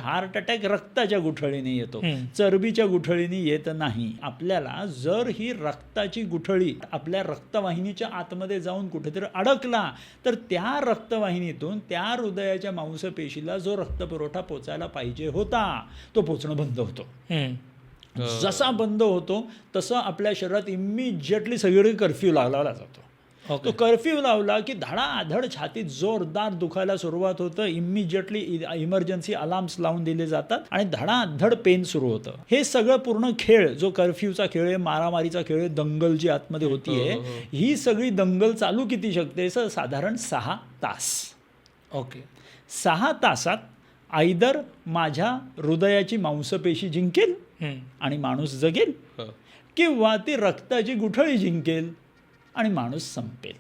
Heart attack रक्ताच्या गुठळीने येतो, चरबीच्या गुठळीने येत नाही. आपल्याला जर ही रक्ताची गुठळी आपल्या रक्तवाहिनीच्या आतमध्ये जाऊन कुठेतरी अडकला तर त्या रक्तवाहिनीतून त्या हृदयाच्या मांसपेशीला जो रक्तपुरवठा पोचायला पाहिजे होता तो पोचणं बंद होतो. जसा बंद होतो तसं आपल्या शरीरात इमिजिएटली सगळीकडे कर्फ्यू लावला जातो. तो कर्फ्यू लावला की धडाधड छातीत जोरदार दुखायला सुरुवात होतं. इमिजिएटली इमर्जन्सी अलार्म्स लावून दिले जातात आणि धडाधड पेन सुरू होतं. हे सगळं पूर्ण खेळ, जो कर्फ्यूचा खेळ आहे, मारामारीचा खेळ आहे, दंगल जी आतमध्ये होतीये, ही सगळी दंगल चालू किती शकते? साधारण 6 तास. 6 तासात आयदर माझ्या हृदयाची मांसपेशी जिंकेल आणि माणूस जगेल, किंवा ती रक्ताची गुठळी जिंकेल आणि माणूस संपेल.